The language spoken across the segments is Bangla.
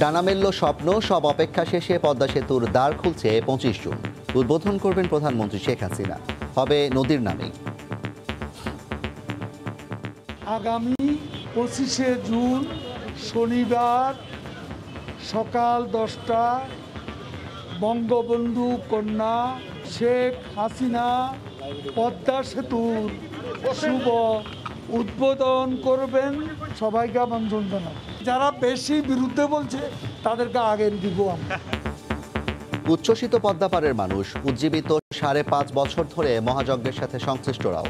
ডানা মেলল স্বপ্ন, সব অপেক্ষা শেষে পদ্মা সেতুর দ্বার খুলছে 25 জুন। উদ্বোধন করবেন প্রধানমন্ত্রী শেখ হাসিনা। হবে নদীর নামেই। আগামী 25শে জুন শনিবার সকাল 10টা বঙ্গবন্ধু কন্যা শেখ হাসিনা পদ্মা সেতুর শুভ উদ্বোধন করবেন। সবাইকে আমন্ত্রণ জানাই। যারা বেশি বিরুদ্ধে বলছে তাদেরকে আগে দিব আমরা। উচ্ছ্বসিত পদ্মাপাড়ের মানুষ, উজ্জীবিত 5.5 বছর ধরে মহাযজ্ঞের সাথে সংশ্লিষ্টরাও।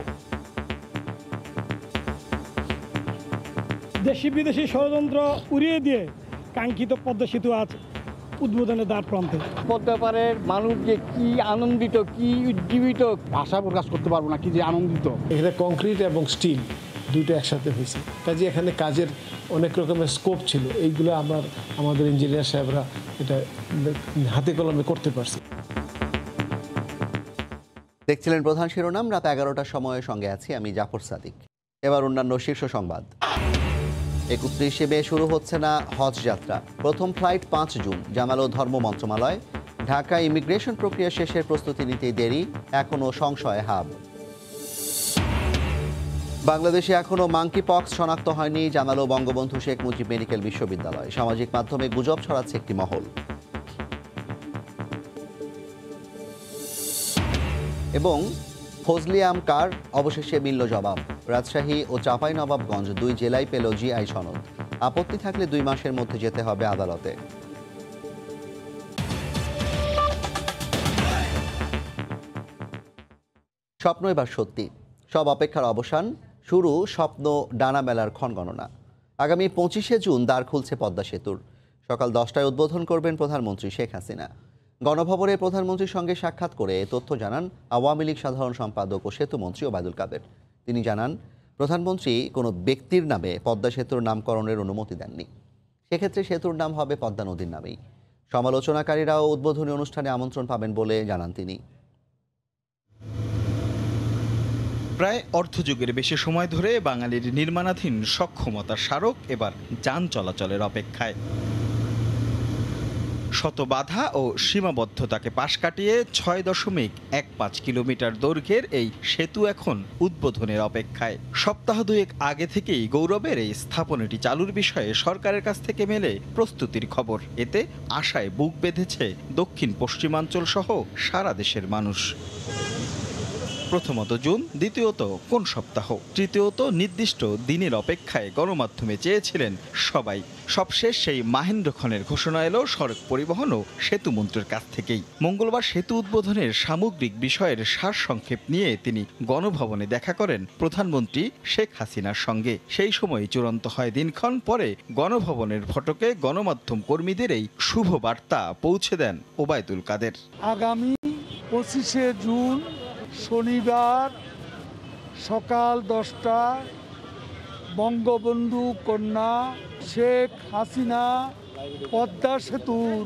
দেশি বিদেশি ষড়যন্ত্র উড়িয়ে দিয়ে কাঙ্ক্ষিত পদ্মা সেতু আজ উদ্বোধনের দ্বার প্রান্তে। পদ্মাপাড়ের মানুষ যে কি আনন্দিত, কি উজ্জীবিত, ভাষা প্রকাশ করতে পারবো না, কি যে আনন্দিত। এখানে কংক্রিট এবং স্টিল দুটো একসাথে হয়েছে, কাজে এখানে কাজের অনেক রকমের স্কোপ ছিল। এইগুলো আমাদের ইঞ্জিনিয়ার সাহেবরা এটা হাতে কলমে করতে পারছে। দেখছিলেন প্রধান শিরোনাম। রাত 11টার সময়ের সঙ্গে আছি আমি জাফর সাদিক। এবার অন্যান্য শীর্ষ সংবাদ। 31শে মে শুরু হচ্ছে না হজ যাত্রা। প্রথম ফ্লাইট 5 জুন। জানালো ধর্ম মন্ত্রণালয়। ঢাকা ইমিগ্রেশন প্রক্রিয়া শেষের প্রস্তুতি নিতে দেরি, এখনও সংশয় হাব। বাংলাদেশে এখনও মাঙ্কি পক্স শনাক্ত হয়নি, জানালো বঙ্গবন্ধু শেখ মুজিব মেডিকেল বিশ্ববিদ্যালয়। সামাজিক মাধ্যমে গুজব ছড়াচ্ছে একটি মহল। এবং ফজলি আম কার, অবশেষে মিলল জবাব। রাজশাহী ও চাঁপাইনবাবগঞ্জ 2 জেলায় পেল জিআই সনদ। আপত্তি থাকলে 2 মাসের মধ্যে যেতে হবে আদালতে। স্বপ্ন এবার সত্যি, সব অপেক্ষার অবসান। শুরু স্বপ্ন ডানা মেলার ক্ষণগণনা। আগামী 25শে জুন দ্বার খুলছে পদ্মা সেতুর। সকাল 10টায় উদ্বোধন করবেন প্রধানমন্ত্রী শেখ হাসিনা। গণভবনে প্রধানমন্ত্রীর সঙ্গে সাক্ষাৎ করে তথ্য জানান আওয়ামী লীগ সাধারণ সম্পাদক ও সেতুমন্ত্রী ওবায়দুল কাদের। তিনি জানান, প্রধানমন্ত্রী কোনো ব্যক্তির নামে পদ্মা সেতুর নামকরণের অনুমতি দেননি। সেক্ষেত্রে সেতুর নাম হবে পদ্মা নদীর নামেই। সমালোচনাকারীরাও উদ্বোধনী অনুষ্ঠানে আমন্ত্রণ পাবেন বলে জানান তিনি। প্রায় অর্ধযুগের বেশি সময় ধরে বাঙালির নির্মাণাধীন সক্ষমতার স্মারক এবার যান চলাচলের অপেক্ষায়। শত বাধা ও সীমাবদ্ধতাকে পাশ কাটিয়ে 6.15 কিলোমিটার দৈর্ঘ্যের এই সেতু এখন উদ্বোধনের অপেক্ষায়। সপ্তাহ দুয়েক আগে থেকেই গৌরবের এই স্থাপনাটি চালুর বিষয়ে সরকারের কাছ থেকে মেলে প্রস্তুতির খবর। এতে আশায় বুক বেঁধেছে দক্ষিণ পশ্চিমাঞ্চল সহ সারা দেশের মানুষ। প্রথমত জুন, দ্বিতীয়ত কোন সপ্তাহ, তৃতীয়ত নির্দিষ্ট দিনের অপেক্ষায় গণমাধ্যমে চেয়েছিলেন সবাই। সবশেষ সেই মাহেন্দ্রক্ষণের ঘোষণা এলো সড়ক পরিবহন ও সেতু মন্ত্রীর কাছ থেকেই। মঙ্গলবার সেতু উদ্বোধনের সামগ্রিক বিষয়ের সারসংক্ষেপ নিয়ে তিনি গণভবনে দেখা করেন প্রধানমন্ত্রী শেখ হাসিনার সঙ্গে। সেই সময় চূড়ান্ত হয় দিনক্ষণ। পরে গণভবনের ফটকে গণমাধ্যম কর্মীদের এই শুভ বার্তা পৌঁছে দেন ওবায়দুল কাদের। আগামী 25শে জুন শনিবার সকাল 10টা বঙ্গবন্ধু কন্যা শেখ হাসিনা পদ্মা সেতুর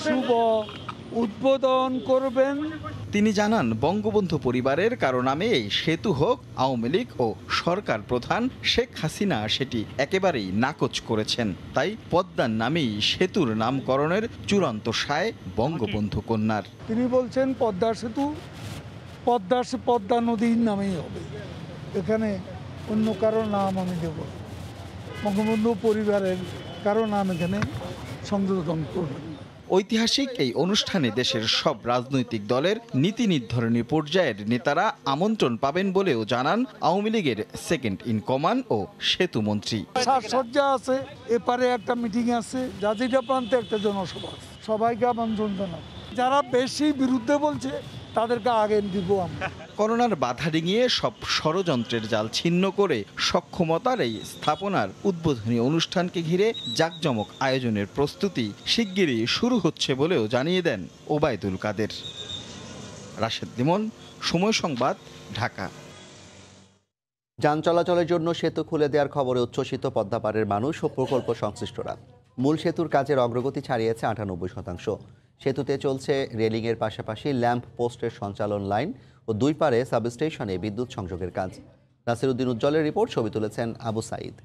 শুভ উদ্বোধন করবেন। তিনি জানান, বঙ্গবন্ধু পরিবারের কারো নামে এই সেতু হোক, আওয়ামী লীগ ও সরকার প্রধান শেখ হাসিনা সেটি একেবারেই নাকচ করেছেন। তাই পদ্মার নামেই সেতুর নামকরণের চূড়ান্ত সায় বঙ্গবন্ধু কন্যার। তিনি বলছেন পদ্মা সেতু পদ্মা নদীর নামেই হবে, এখানে অন্য কারো নাম আমি দেব, বঙ্গবন্ধু পরিবারের কারো নাম এখানে সংযোজন করবেন। ঐতিহাসিক এই অনুষ্ঠানে দেশের সব রাজনৈতিক দলের নীতি নির্ধারণী পর্যায়ের নেতারা আমন্ত্রণ পাবেন বলেও জানান আওয়ামী লীগের সেকেন্ড ইন কমান্ড ও সেতু মন্ত্রী। সাজসজ্জা আছে, এপারে একটা মিটিং আছে, জাজিরা প্রান্তে একটা জনসভা আছে। সবাইকে আমন্ত্রণ জানাব। যারা বেশি বিরুদ্ধে বলছে তাদেরকে আগে দিব আমরা। করোনার বাধা ডিঙিয়ে সব ষড়যন্ত্রের জাল ছিন্ন করে সক্ষমতার এই স্থাপনার উদ্বোধনী অনুষ্ঠানকে ঘিরে জাঁকজমক আয়োজনের প্রস্তুতি শিগগিরই শুরু হচ্ছে বলেও জানিয়ে দেন ওবায়দুল কাদের। রাশেদ লিমন, সময় সংবাদ, ঢাকা। যান চলাচলের জন্য সেতু খুলে দেওয়ার খবরে উচ্ছ্বসিত পদ্মাপাড়ের মানুষ ও প্রকল্প সংশ্লিষ্টরা। মূল সেতুর কাজের অগ্রগতি ছাড়িয়েছে 98%। সেতুতে চলছে রেলিংয়ের পাশাপাশি ল্যাম্প পোস্টের সঞ্চালন লাইন ও 2 পারে সাবস্টেশনে বিদ্যুৎ সংযোগের কাজ। নাসিরউদ্দিন উজ্জ্বলের রিপোর্ট, ছবি তুলেছেন আবু সাইদ।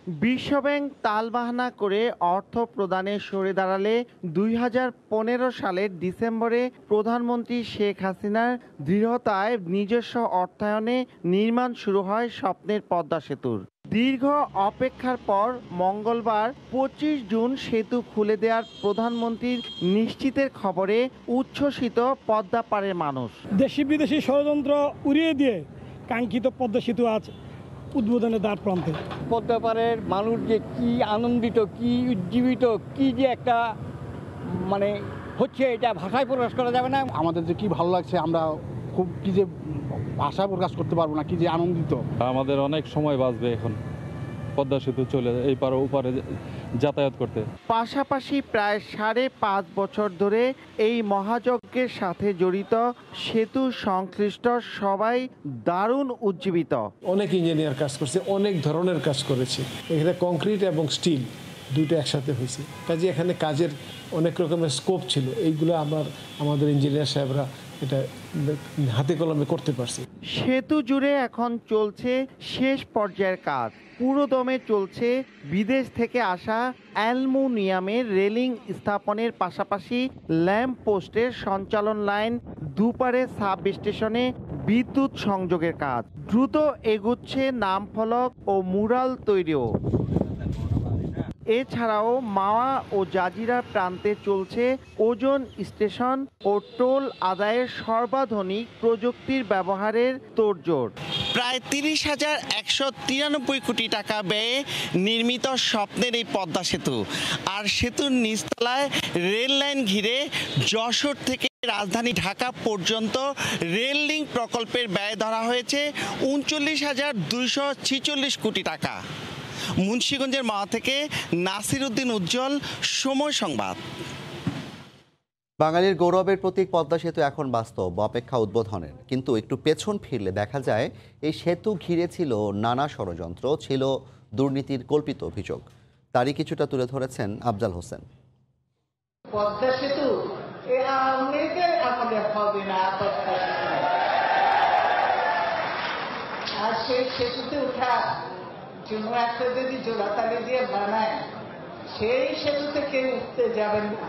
বিশ্বব্যাংক তালবাহানা করে অর্থ প্রদানে সরে দাঁড়ালে 2015 সালের ডিসেম্বরে প্রধানমন্ত্রী শেখ হাসিনার দৃঢ়তায় নিজস্ব অর্থায়নে নির্মাণ শুরু হয় স্বপ্নের পদ্মা সেতুর। দীর্ঘ অপেক্ষার পর মঙ্গলবার 25 জুন সেতু খুলে দেওয়ার প্রধানমন্ত্রীর নিশ্চিতের খবরে উচ্ছ্বসিত পদ্মা পাড়ের মানুষ। দেশি বিদেশি ষড়যন্ত্র উড়িয়ে দিয়ে কাঙ্ক্ষিত পদ্মা সেতু আজ উদ্বোধনের দ্বার প্রান্তে। পদ্মা পাড়ের মানুষ যে কি আনন্দিত, কি উজ্জীবিত, কি যে একটা মানে হচ্ছে, এটা ভাষায় প্রকাশ করা যাবে না। আমাদের যে কি ভালো লাগছে, আমরা খুব কি যে ভাষা প্রকাশ করতে পারবো না, কি যে আনন্দিত। আমাদের অনেক সময় বাঁচবে এখন পদ্মা সেতু চলে এই পারে ওপারে যাতায়াত করতে। পাশাপাশি প্রায় 5.5 বছর ধরে এই মহাযজ্ঞের সাথে জড়িত সেতু সংশ্লিষ্ট সবাই দারুণ উজ্জীবিত। অনেক ইঞ্জিনিয়ার কাজ করছে, অনেক ধরনের কাজ করেছে। এখানে কংক্রিট এবং স্টিল দুইটা একসাথে হয়েছে, কাজে এখানে কাজের অনেক রকমের স্কোপ ছিল। এইগুলো আমাদের ইঞ্জিনিয়ার সাহেবরা এটা হাতে কলমে করতে পারছে। সেতু জুড়ে এখন চলছে শেষ পর্যায়ের কাজ। পুরোদমে চলছে বিদেশ থেকে আসা অ্যালুমিনিয়ামের রেলিং স্থাপনের পাশাপাশি ল্যাম্প পোস্টের সঞ্চালন লাইন, দুপারে সাব স্টেশনে বিদ্যুৎ সংযোগের কাজ। দ্রুত এগুচ্ছে নাম ফলক ও মুরাল তৈরিও। এছাড়াও মাওয়া ও জাজিরা প্রান্তে চলছে ওজন স্টেশন ও টোল আদায়ের সর্বাধুনিক প্রযুক্তির ব্যবহারের তোড়জোড়। প্রায় 30,193 কোটি টাকা ব্যয়ে নির্মিত স্বপ্নের এই পদ্মা সেতু, আর সেতুর নিচতলায় রেল লাইন ঘিরে যশোর থেকে রাজধানী ঢাকা পর্যন্ত রেল লিংক প্রকল্পের ব্যয় ধরা হয়েছে 39,246 কোটি টাকা। মুন্সিগঞ্জের মাওয়া থেকে নাসির উদ্দিন উজ্জ্বল, সময় সংবাদ। বাঙালির গৌরবের প্রতীক পদ্মা সেতু এখন বাস্তব, অপেক্ষা উদ্বোধনের। কিন্তু একটু পেছন ফিরলে দেখা যায় এই সেতু ঘিরে ছিল নানা ষড়যন্ত্র, ছিল দুর্নীতির কল্পিত অভিযোগ। তারই কিছুটা তুলে ধরেছেন আফজাল হোসেন। পদ্মা সেতু আমাদের হবে না, আর সেই সেতুতে উঠা জন্য একটা যদি জোড়াতালি দিয়ে বানায়, সেই সেতুতে কেউ উঠতে যাবেন না।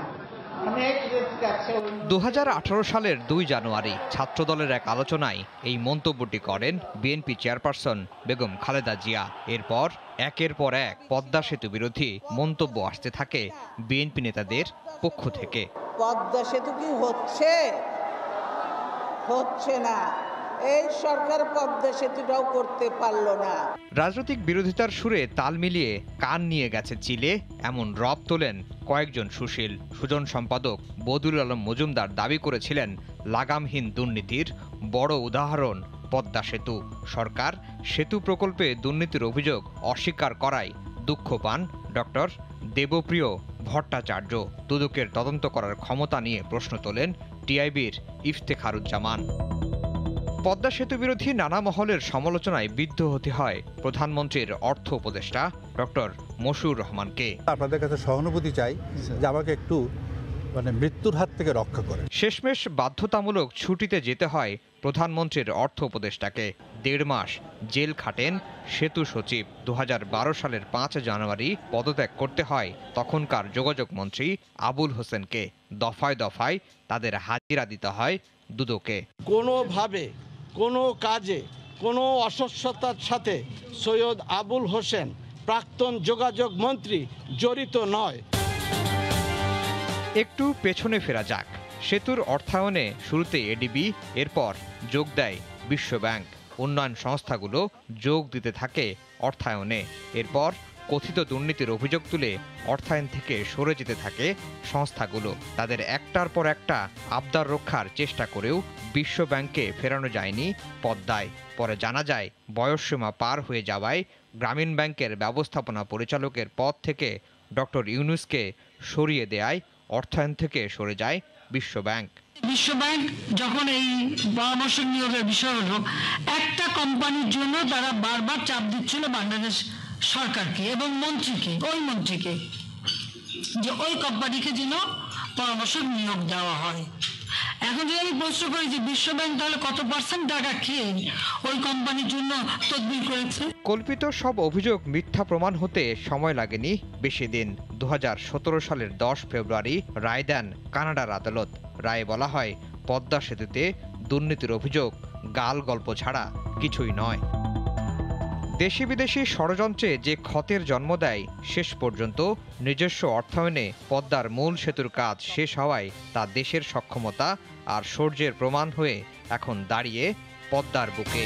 2018 সালের 2 জানুয়ারি ছাত্রদলের এক আলোচনায় এই মন্তব্যটি করেন বিএনপি চেয়ারপারসন বেগম খালেদা জিয়া। এরপর একের পর এক পদ্মা সেতু বিরোধী মন্তব্য আসতে থাকে বিএনপি নেতাদের পক্ষ থেকে। পদ্মা সেতু কি হচ্ছে না, এই সরকার পদ্মা সেতুটাও করতে পারলো না। রাজনৈতিক বিরোধিতার সুরে তাল মিলিয়ে কান নিয়ে গেছে চিলে, এমন রব তোলেন কয়েকজন সুজন সম্পাদক বদুল আলম মজুমদার দাবি করেছিলেন লাগামহীন দুর্নীতির বড় উদাহরণ পদ্মা সেতু। সরকার সেতু প্রকল্পে দুর্নীতির অভিযোগ অস্বীকার করায় দুঃখ পান ডক্টর দেবপ্রিয় ভট্টাচার্য। দুদকের তদন্ত করার ক্ষমতা নিয়ে প্রশ্ন তোলেন টিআইবির ইফতেখারুজ্জামান। পদ্মা সেতু বিরোধী নানা মহলের সমালোচনায় বিদ্ধ হতে হয় প্রধানমন্ত্রীর অর্থ উপদেষ্টা ডক্টর মশিউর রহমানকে। আপনাদের কাছে সহানুভূতি চাই যে আমাকে একটু মৃত্যুর হাত থেকে রক্ষা করে। শেষমেশ বাধ্যতামূলক ছুটিতে যেতে হয় প্রধানমন্ত্রীর অর্থ উপদেষ্টাকে। 1.5 মাস জেল খাটেন সেতু সচিব। 2012 সালের 5 জানুয়ারি পদত্যাগ করতে হয় তখনকার যোগাযোগ মন্ত্রী আবুল হোসেনকে। দফায় দফায় তাদের হাজিরা দিতে হয় দুদকে। কোনোভাবে কোনো কাজে কোনো অস্বচ্ছতার সাথে সৈয়দ আবুল হোসেন প্রাক্তন যোগাযোগ মন্ত্রী জড়িত নয়। একটু পেছনে ফেরা যাক। সেতুর অর্থায়নে শুরুতে এডিবি, এরপর যোগ দেয় বিশ্বব্যাংক। উন্নয়ন সংস্থাগুলো যোগ দিতে থাকে অর্থায়নে। এরপর কথিত দুর্নীতির অভিযোগ তুলে অর্থায়ন থেকে সরে যেতে থাকে সংস্থাগুলো। তাদের একটার পর একটা আবদার রক্ষার চেষ্টা করেও বিশ্বব্যাংকে ফেরানো যায়নি পদ্মায়। পরে জানা যায় বয়সসীমা পার হয়ে যাওয়ায় গ্রামীণ ব্যাংকের ব্যবস্থাপনা পরিচালকের পদ থেকে ডক্টর ইউনুসকে সরিয়ে দেয়, অর্থায়ন থেকে সরে যায় বিশ্বব্যাংক। বিশ্বব্যাংক যখন এই পরামর্শ নিয়োগের বিষয় হলো, একটা কোম্পানির জন্য তারা বারবার চাপ দিচ্ছিল বাংলাদেশ সরকারকে এবং মন্ত্রীকে যে ওই কোম্পানিকে যেন পরামর্শ নিয়োগ দেওয়া হয়। এখন যদি আমি প্রশ্ন করি যে বিশ্বব্যাংক তাহলে কত পার্সেন্ট টাকা খেয়ে ওই কোম্পানির জন্য তদবির করেছে? কল্পিত সব অভিযোগ মিথ্যা প্রমাণ হতে সময় লাগেনি বেশি দিন। 2017 সালের 10 ফেব্রুয়ারি রায় দেন কানাডার আদালত। রায়ে বলা হয়, পদ্মা সেতুতে দুর্নীতির অভিযোগ গাল গল্প ছাড়া কিছুই নয়। দেশি বিদেশি ষড়যন্ত্রে যে ক্ষতের জন্ম দেয়, শেষ পর্যন্ত নিজস্ব অর্থায়নে পদ্মার মূল সেতুর কাজ শেষ হওয়ায় তা দেশের সক্ষমতা আর শৌর্যের প্রমাণ হয়ে এখন দাঁড়িয়ে পদ্মার বুকে।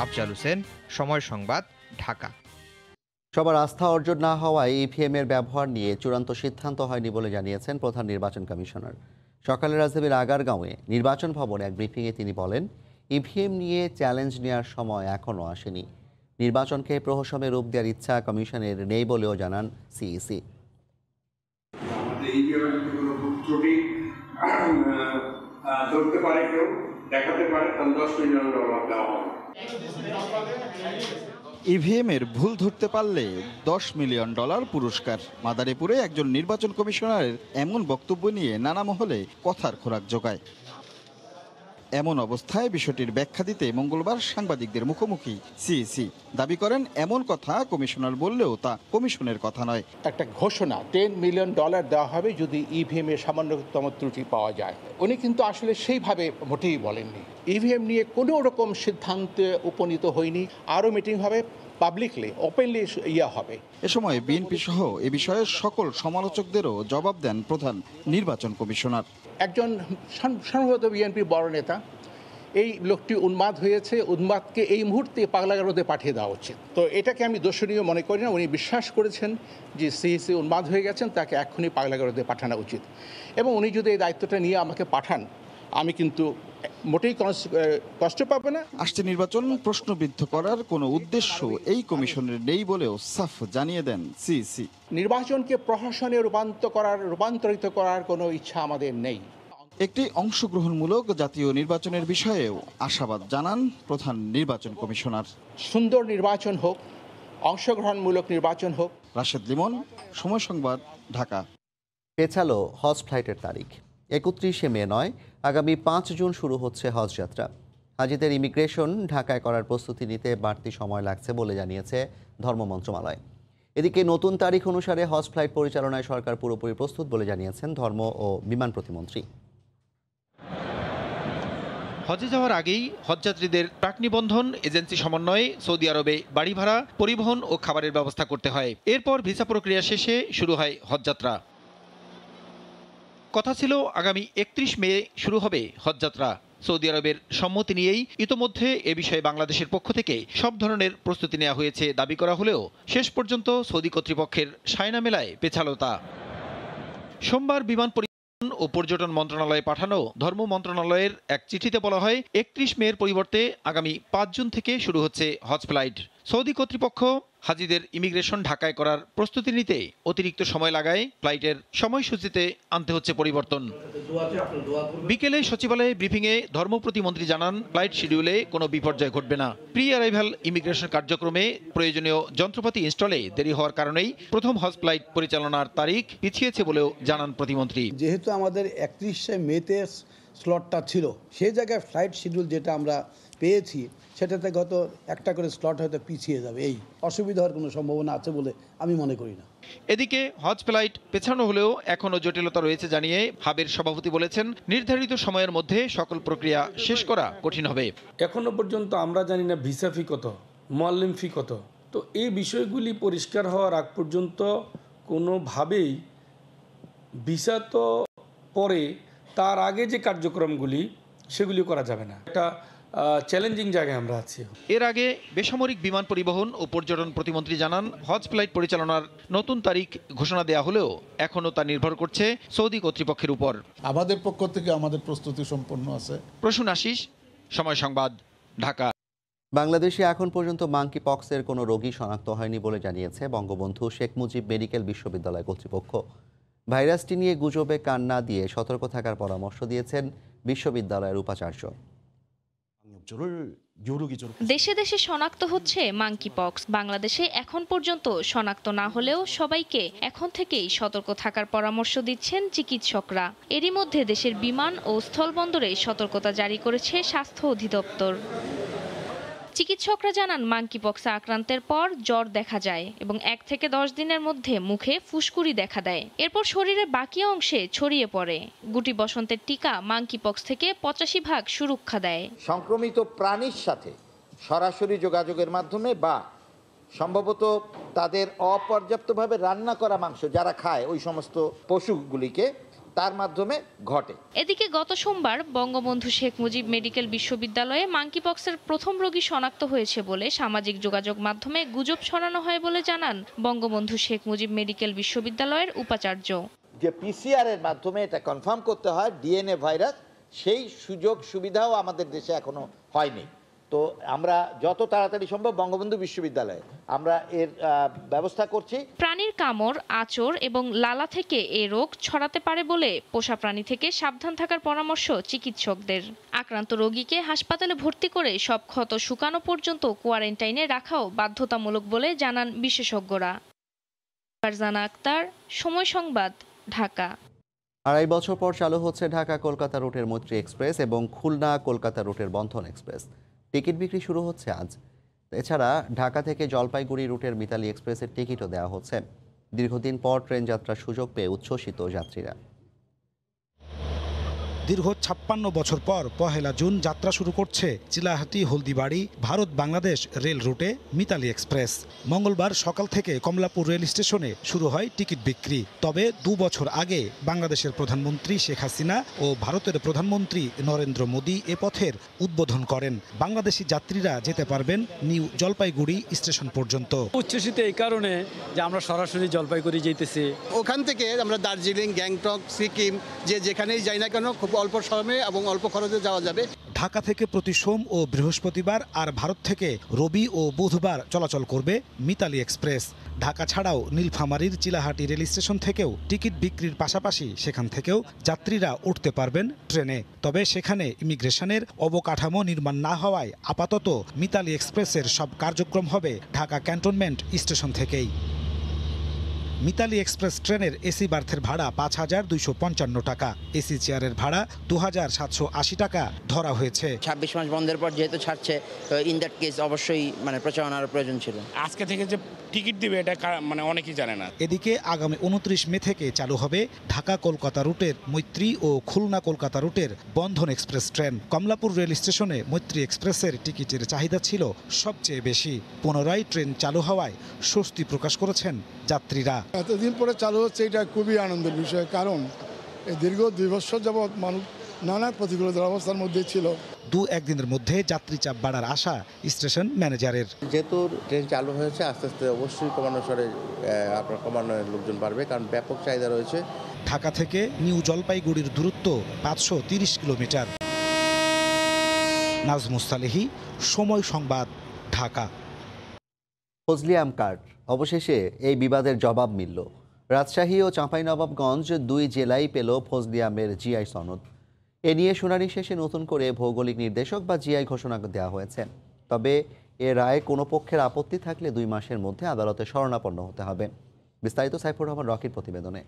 আফজাল হোসেন, সময় সংবাদ, ঢাকা। সবার আস্থা অর্জন না হওয়ায় ইভিএম এর ব্যবহার নিয়ে চূড়ান্ত সিদ্ধান্ত হয়নি বলে জানিয়েছেন প্রধান নির্বাচন কমিশনার। সকালে রাজধানীর আগারগাঁওয়ে নির্বাচন ভবনে এক ব্রিফিংয়ে তিনি বলেন, ইভিএম নিয়ে চ্যালেঞ্জ নেওয়ার সময় এখনও আসেনি। নির্বাচনকে প্রহসনে রূপ দেওয়ার ইচ্ছা কমিশনের নেই বলেও জানান সিইসি। ধরতে পারে, কেউ দেখাতে পারে, তাহলে $10 মিলিয়ন দেওয়া হবে। ইভিএম এর ভুল ধরতে পারলে $10 মিলিয়ন পুরস্কার। মাদারীপুরে একজন নির্বাচন কমিশনারের এমন বক্তব্য নিয়ে নানা মহলে কথার খোরাক জোগায়। এমন অবস্থায় বিষয়টির ব্যাখ্যা দিতে মঙ্গলবার সাংবাদিকদের মুখোমুখি সিইসি দাবি করেন, এমন কথা কমিশনার বললেও তা কমিশনের কথা নয়। একটা ঘোষণা $10 মিলিয়ন দেওয়া হবে যদি ইভিএম এর সামান্যতম ত্রুটি পাওয়া যায়। উনি কিন্তু আসলে সেইভাবে মোটেই বলেননি। ইভিএম নিয়ে কোনো রকম সিদ্ধান্তে উপনীত হয়নি। আরও মিটিং হবে, পাবলিকলি ওপেনলি হবে। এ সময় বিএনপি সহ এ বিষয়ে সকল সমালোচকদেরও জবাব দেন প্রধান নির্বাচন কমিশনার। একজন সম্ভবত বিএনপি বড় নেতা, এই লোকটি উন্মাদ হয়েছে, উন্মাদকে এই মুহূর্তে পাগলাগারদে পাঠিয়ে দেওয়া উচিত। তো এটাকে আমি দর্শনীয় মনে করি না। উনি বিশ্বাস করেছেন যে সিইসি উন্মাদ হয়ে গেছেন, তাকে এক্ষুনি পাগলাগারদে পাঠানো উচিত। এবং উনি যদি এই দায়িত্বটা নিয়ে আমাকে পাঠান, আমি কিন্তু মোটেই কষ্ট পাবে না। আসছে নির্বাচন প্রশ্নবিদ্ধ করার কোনো উদ্দেশ্য এই কমিশনের নেই বলেও সাফ জানিয়ে দেন সিইসি। নির্বাচনকে প্রশাসনে রূপান্তরিত করার কোনো ইচ্ছা আমাদের নেই। একটি অংশগ্রহণমূলক জাতীয় নির্বাচনের বিষয়েও আশাবাদ জানান প্রধান নির্বাচন কমিশনার। সুন্দর নির্বাচন হোক, অংশগ্রহণমূলক নির্বাচন হোক। রাশেদ লিমন, সময় সংবাদ, ঢাকা। পেছালো হজ ফ্লাইটের তারিখ। 31শে মে নয়, আগামী 5 জুন শুরু হচ্ছে হজ যাত্রা। হাজিদের ইমিগ্রেশন ঢাকায় করার প্রস্তুতি নিতে বাড়তি সময় লাগছে বলে জানিয়েছে ধর্ম মন্ত্রণালয়। এদিকে নতুন তারিখ অনুসারে হজ ফ্লাইট পরিচালনায় সরকার পুরোপুরি প্রস্তুত বলে জানিয়েছেন ধর্ম ও বিমান প্রতিমন্ত্রী। হজে যাওয়ার আগেই হজযাত্রীদের প্রাক নিবন্ধন, এজেন্সি সমন্বয়ে সৌদি আরবে বাড়ি ভাড়া, পরিবহন ও খাবারের ব্যবস্থা করতে হয়। এরপর ভিসা প্রক্রিয়া শেষে শুরু হয় হজযাত্রা। কথা ছিল আগামী 31 মে শুরু হবে হজযাত্রা। সৌদি আরবের সম্মতি নিয়েই ইতোমধ্যে এ বিষয়ে বাংলাদেশের পক্ষ থেকে সব ধরনের প্রস্তুতি নেওয়া হয়েছে দাবি করা হলেও শেষ পর্যন্ত সৌদি কর্তৃপক্ষের সায়না মেলায় পেছালো তা। সোমবার বিমান পরিবহন ও পর্যটন মন্ত্রণালয়ে পাঠানো ধর্ম মন্ত্রণালয়ের এক চিঠিতে বলা হয়, 31 মের পরিবর্তে আগামী 5 জুন থেকে শুরু হচ্ছে হজ ফ্লাইট। সৌদি কর্তৃপক্ষ হাজিদের ইমিগ্রেশন ঢাকায় করার প্রস্তুতি নিতে অতিরিক্ত সময় লাগায় ফ্লাইটের সময়সূচিতে আনতে হচ্ছে পরিবর্তন। বিকেলে সচিবালয়ে ব্রিফিংয়ে ধর্ম প্রতিমন্ত্রী জানান, ফ্লাইট শিডিউলে কোনো বিপর্যয় ঘটবে না। প্রি অ্যারাইভাল ইমিগ্রেশন কার্যক্রমে প্রয়োজনীয় যন্ত্রপাতি ইনস্টলে দেরি হওয়ার কারণেই প্রথম হজ ফ্লাইট পরিচালনার তারিখ পিছিয়েছে বলেও জানান প্রতিমন্ত্রী। যেহেতু আমাদের 31শে মেতে স্লটটা ছিল, সেই জায়গায় ফ্লাইট শিডিউল যেটা আমরা পেয়েছি সেটাতে গত একটা করে স্লট হয়তো পিছিয়ে যাবে। এই অসুবিধা হওয়ার কোনো সম্ভাবনা আছে বলে আমি মনে করি না। এদিকে হজ ফ্লাইট পেছানো হলেও এখনও জটিলতা রয়েছে জানিয়ে হাবের সভাপতি বলেছেন, নির্ধারিত সময়ের মধ্যে সকল প্রক্রিয়া শেষ করা কঠিন হবে। এখনো পর্যন্ত আমরা জানি না ভিসা ফি কত, মুআল্লিম ফি কত। তো এই বিষয়গুলি পরিষ্কার হওয়ার আগ পর্যন্ত কোনোভাবেই ভিসা তো পরে, তার আগে যে কার্যক্রমগুলি সেগুলি করা যাবে না। একটা চ্যালেঞ্জিং জায়গায় আমরা আছি। এর আগে বেসামরিক বিমান পরিবহন ও পর্যটন প্রতিমন্ত্রী জানান, হজ ফ্লাইট পরিচালনার নতুন তারিখ ঘোষণা দেওয়া হলেও এখনও তা নির্ভর করছে সৌদি কর্তৃপক্ষের উপর। আমাদের পক্ষ থেকে আমাদের প্রস্তুতি সম্পন্ন আছে। প্রসূন আশিস, সময় সংবাদ, ঢাকা। বাংলাদেশে এখন পর্যন্ত মাঙ্কি পক্সের কোনো রোগী শনাক্ত হয়নি বলে জানিয়েছে বঙ্গবন্ধু শেখ মুজিব মেডিকেল বিশ্ববিদ্যালয় কর্তৃপক্ষ। ভাইরাসটি নিয়ে গুজবে কান না দিয়ে সতর্ক থাকার পরামর্শ দিয়েছেন বিশ্ববিদ্যালয়ের উপাচার্য। দেশে দেশে শনাক্ত হচ্ছে মাঙ্কিপক্স। বাংলাদেশে এখন পর্যন্ত শনাক্ত না হলেও সবাইকে এখন থেকেই সতর্ক থাকার পরামর্শ দিচ্ছেন চিকিৎসকরা। এরই মধ্যে দেশের বিমান ও স্থলবন্দরে সতর্কতা জারি করেছে স্বাস্থ্য অধিদপ্তর। চিকিৎসকরা জানান, মাঙ্কিপক্সে আক্রান্তের পর জ্বর দেখা যায় এবং 1 থেকে 10 দিনের মধ্যে মুখে ফুসকুড়ি দেখা দেয়। এরপর শরীরের বাকি অংশে ছড়িয়ে পড়ে। গুটি বসন্তের টিকা মাঙ্কিপক্স থেকে 85% সুরক্ষা দেয়। সংক্রমিত প্রাণীর সাথে সরাসরি যোগাযোগের মাধ্যমে বা সম্ভবত তাদের অপর্যাপ্তভাবে রান্না করা মাংস যারা খায় ওই সমস্ত পশুগুলিকে, তার মাধ্যমে ঘটে। এদিকে গত সোমবার বঙ্গবন্ধু শেখ মুজিব মেডিকেল বিশ্ববিদ্যালয়ে মাঙ্কিপক্সের প্রথম রোগী শনাক্ত হয়েছে বলে সামাজিক যোগাযোগ মাধ্যমে গুজব ছড়ানো হয় বলে জানান বঙ্গবন্ধু শেখ মুজিব মেডিকেল বিশ্ববিদ্যালয়ের উপাচার্য। যে পিসিআর এর মাধ্যমে এটা কনফার্ম করতে হয় ডিএনএ ভাইরাস, সেই সুযোগ সুবিধাও আমাদের দেশে এখনো হয়নি। তো আমরা যত তাড়াতাড়ি সম্ভব বঙ্গবন্ধু বিশ্ববিদ্যালয়ে আমরা এর ব্যবস্থা করছি। প্রাণীর কামড়, আঁচড় এবং লালা থেকে এ রোগ ছড়াতে পারে বলে পোষা প্রাণী থেকে সাবধান থাকার পরামর্শ চিকিৎসকদের। আক্রান্ত রোগীকে হাসপাতালে ভর্তি করে সব ক্ষত শুকানো পর্যন্ত কোয়ারেন্টাইনে রাখাও বাধ্যতামূলক বলে জানান বিশেষজ্ঞরা। ফারজানা আক্তার, সময় সংবাদ, ঢাকা। 2.5 বছর পর চালু হচ্ছে ঢাকা কলকাতা রুটের মৈত্রী এক্সপ্রেস এবং খুলনা কলকাতা রুটের বন্ধন এক্সপ্রেস। টিকিট বিক্রি শুরু হচ্ছে আজ। এছাড়া ঢাকা থেকে জলপাইগুড়ি রুটের মিতালি এক্সপ্রেসের টিকিটও দেওয়া হচ্ছে। দীর্ঘদিন পর ট্রেন যাত্রার সুযোগ পেয়ে উচ্ছ্বসিত যাত্রীরা। দীর্ঘ 56 বছর পর 1 জুন যাত্রা শুরু করছে চিলাহাটি হলদিবাড়ি ভারত বাংলাদেশ রেল রুটে মিতালি এক্সপ্রেস। মঙ্গলবার সকাল থেকে কমলাপুর রেল স্টেশনে শুরু হয় টিকিট বিক্রি। তবে 2 বছর আগে বাংলাদেশের প্রধানমন্ত্রী শেখ হাসিনা ও ভারতের প্রধানমন্ত্রী নরেন্দ্র মোদী এ পথের উদ্বোধন করেন। বাংলাদেশি যাত্রীরা যেতে পারবেন নিউ জলপাইগুড়ি স্টেশন পর্যন্ত। উচ্ছ্বসিত এই কারণে যে আমরা সরাসরি জলপাইগুড়ি যেতেছি। ওখান থেকে আমরা দার্জিলিং, গ্যাংটক, সিকিম যেখানেই যাই না কেন খুব অল্প সময়ে এবং অল্প খরচে যাওয়া যাবে। ঢাকা থেকে প্রতি সোম ও বৃহস্পতিবার আর ভারত থেকে রবি ও বুধবার চলাচল করবে মিতালি এক্সপ্রেস। ঢাকা ছাড়াও নীলফামারীর চিলাহাটি রেল স্টেশন থেকেও টিকিট বিক্রির পাশাপাশি সেখান থেকেও যাত্রীরা উঠতে পারবেন ট্রেনে। তবে সেখানে ইমিগ্রেশনের অবকাঠামো নির্মাণ না হওয়ায় আপাতত মিতালি এক্সপ্রেসের সব কার্যক্রম হবে ঢাকা ক্যান্টনমেন্ট স্টেশন থেকেই। মিতালি এক্সপ্রেস ট্রেনের এসি বার্থের ভাড়া 5,255 টাকা, এসি চেয়ারের ভাড়া 2,780 টাকা ধরা হয়েছে। 26 মাস বন্ধের পর যেহেতু ছাড়ছে, তো ইন দ্যাট কেস অবশ্যই প্রচারণার প্রয়োজন ছিল। আজকে থেকে যে টিকিট দিবে এটা অনেকেই জানে না। এদিকে আগামী 29 মে থেকে চালু হবে ঢাকা কলকাতা রুটের মৈত্রী ও খুলনা কলকাতা রুটের বন্ধন এক্সপ্রেস ট্রেন। কমলাপুর রেল স্টেশনে মৈত্রী এক্সপ্রেসের টিকিটের চাহিদা ছিল সবচেয়ে বেশি। পুনরায় ট্রেন চালু হওয়ায় স্বস্তি প্রকাশ করেছেন যাত্রীরা। এতদিন পরে চালু হচ্ছে, এটা খুবই আনন্দের বিষয়, কারণ এই দীর্ঘ 2 বছর যাবৎ মানুষ নানা প্রতিকূলতার অবস্থার মধ্যে ছিল। 2-1 দিনের মধ্যে যাত্রী চাপ বাড়ার আশা স্টেশন ম্যানেজারের। যেহেতু ট্রেন চালু হয়েছে, আস্তে আস্তে অবশ্যই ক্রমান্বয়ে লোকজন বাড়বে, কারণ ব্যাপক চাহিদা রয়েছে। ঢাকা থেকে নিউ জলপাইগুড়ির দূরত্ব 530 কিলোমিটার। নাজমুস সালেহী, সময় সংবাদ, ঢাকা। ফজলিয়াম কার্ড, অবশেষে এই বিবাদের জবাব মিলল। রাজশাহী ও চাঁপাইনবাবগঞ্জ 2 জেলাই পেল ফজলিয়ামের জিআই সনদ। এ নিয়ে শুনানি শেষে নতুন করে ভৌগোলিক নির্দেশক বা জিআই ঘোষণা দেওয়া হয়েছে। তবে এ রায়ে কোনো পক্ষের আপত্তি থাকলে 2 মাসের মধ্যে আদালতে শরণাপন্ন হতে হবে। বিস্তারিত সাইফুর রহমান রকির প্রতিবেদনে।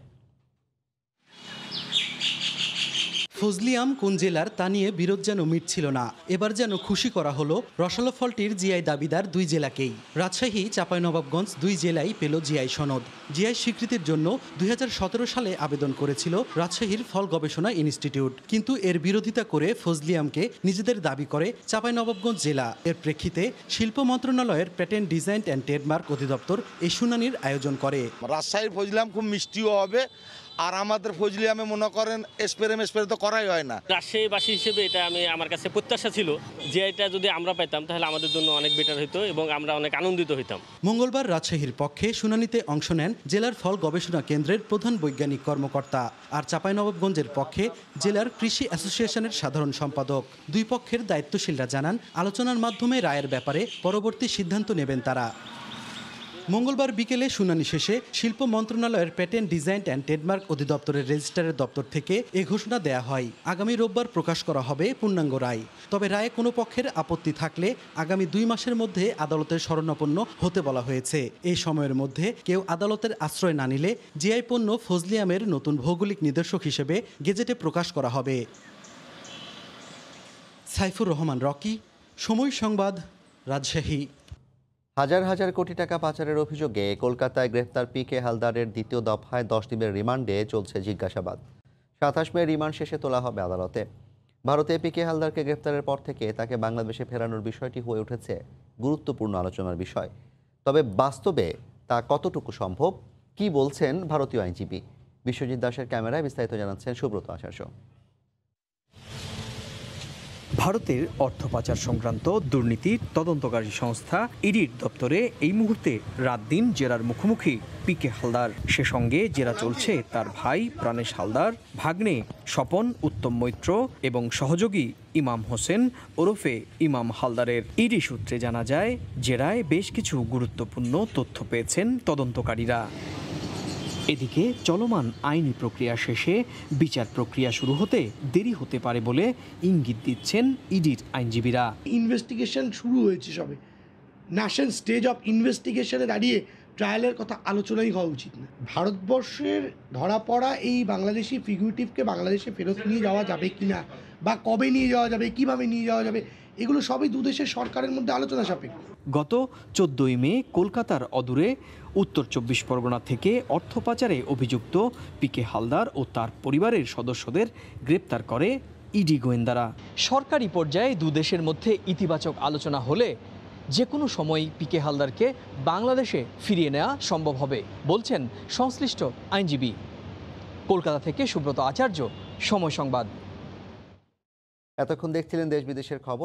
ফজলিয়াম কোন জেলার তা নিয়ে বিরোধ যেন মিটছিল না। এবার যেন খুশি করা হলো রসালো ফলটির জিআই দাবিদার 2 জেলাকেই। রাজশাহী, চাঁপাইনবাবগঞ্জ 2 জেলাই পেল জিআই সনদ। জিআই স্বীকৃতির জন্য 2017 সালে আবেদন করেছিল রাজশাহীর ফল গবেষণা ইনস্টিটিউট, কিন্তু এর বিরোধিতা করে ফজলিয়ামকে নিজেদের দাবি করে চাঁপাইনবাবগঞ্জ জেলা। এর প্রেক্ষিতে শিল্প মন্ত্রণালয়ের প্যাটেন্ট ডিজাইন অ্যান্ড ট্রেডমার্ক অধিদপ্তর এই শুনানির আয়োজন করে। রাজশাহীর ফজলিয়াম খুব মিষ্টিও হবে, আর আমাদের ফজলিয়ামে মনে করেন স্প্রে তো করাই হয় না। রাজশাহীবাসী হিসেবে এটা আমার কাছে প্রত্যাশা ছিল যে এটা যদি আমরা পাইতাম তাহলে আমাদের জন্য অনেক বেটার হতো এবং আমরা অনেক আনন্দিত হইতাম। মঙ্গলবার রাজশাহীর পক্ষে শুনানিতে অংশ নেন জেলার ফল গবেষণা কেন্দ্রের প্রধান বৈজ্ঞানিক কর্মকর্তা, আর চাঁপাইনবাবগঞ্জের পক্ষে জেলার কৃষি অ্যাসোসিয়েশনের সাধারণ সম্পাদক। 2 পক্ষের দায়িত্বশীলরা জানান, আলোচনার মাধ্যমে রায়ের ব্যাপারে পরবর্তী সিদ্ধান্ত নেবেন তারা। মঙ্গলবার বিকেলে শুনানি শেষে শিল্প মন্ত্রণালয়ের প্যাটেন্ট ডিজাইন অ্যান্ড ট্রেডমার্ক অধিদপ্তরের রেজিস্ট্রারের দপ্তর থেকে এ ঘোষণা দেয়া হয়। আগামী রোববার প্রকাশ করা হবে পূর্ণাঙ্গ রায়। তবে রায়ে কোনো পক্ষের আপত্তি থাকলে আগামী 2 মাসের মধ্যে আদালতের শরণাপন্ন হতে বলা হয়েছে। এই সময়ের মধ্যে কেউ আদালতের আশ্রয় না নিলে জিআই পণ্য ফজলি আমের নতুন ভৌগোলিক নির্দেশক হিসেবে গেজেটে প্রকাশ করা হবে। সাইফুর রহমান রকি, সময় সংবাদ, রাজশাহী। হাজার হাজার কোটি টাকা পাচারের অভিযোগে কলকাতায় গ্রেফতার পিকে হালদারের দ্বিতীয় দফায় 10 দিনের রিমান্ডে চলছে জিজ্ঞাসাবাদ। 27 মে রিমান্ড শেষে তোলা হবে আদালতে। ভারতে পিকে হালদারকে গ্রেফতারের পর থেকে তাকে বাংলাদেশে ফেরানোর বিষয়টি হয়ে উঠেছে গুরুত্বপূর্ণ আলোচনার বিষয়। তবে বাস্তবে তা কতটুকু সম্ভব, কি বলছেন ভারতীয় আইনজীবী? বিশ্বজিৎ দাসের ক্যামেরায় বিস্তারিত জানাচ্ছেন সুব্রত আচার্য। ভারতের অর্থ পাচার সংক্রান্ত দুর্নীতির তদন্তকারী সংস্থা ইডির দপ্তরে এই মুহূর্তে রাত দিন জেরার মুখোমুখি পিকে হালদার। সে সঙ্গে জেরা চলছে তার ভাই প্রাণেশ হালদার, ভাগ্নে স্বপন উত্তম মৈত্র এবং সহযোগী ইমাম হোসেন ওরফে ইমাম হালদারের। ইডি সূত্রে জানা যায়, জেরায় বেশ কিছু গুরুত্বপূর্ণ তথ্য পেয়েছেন তদন্তকারীরা। এদিকে চলমান আইনি প্রক্রিয়া শেষে বিচার প্রক্রিয়া শুরু হতে দেরি হতে পারে বলে ইঙ্গিত দিচ্ছেন ইডির আইনজীবীরা। ইনভেস্টিগেশন শুরু হয়েছে, সবে ন্যাশনাল স্টেজ অফ ইনভেস্টিগেশনে দাঁড়িয়ে ট্রায়ালের কথা আলোচনাই হওয়া উচিত না। ভারতবর্ষের ধরা পড়া এই বাংলাদেশি ফিগুরেটিভকে বাংলাদেশে ফেরত নিয়ে যাওয়া যাবে কিনা, বা কবে নিয়ে যাওয়া যাবে, কিভাবে নিয়ে যাওয়া যাবে, এগুলো সবই দুদেশের সরকারের মধ্যে আলোচনা সাপেক্ষ। গত 14 মে কলকাতার অদূরে উত্তর 24 পরগনা থেকে অর্থ পাচারে অভিযুক্ত পিকে হালদার ও তার পরিবারের সদস্যদের গ্রেপ্তার করে ইডি গোয়েন্দারা। সরকারি পর্যায়ে দুদেশের মধ্যে ইতিবাচক আলোচনা হলে যে কোনো সময় পিকে হালদারকে বাংলাদেশে ফিরিয়ে নেওয়া সম্ভব হবে বলছেন সংশ্লিষ্ট আইনজীবী। কলকাতা থেকে সুব্রত আচার্য, সময় সংবাদ। এতক্ষণ দেখছিলেন দেশ বিদেশের খবর।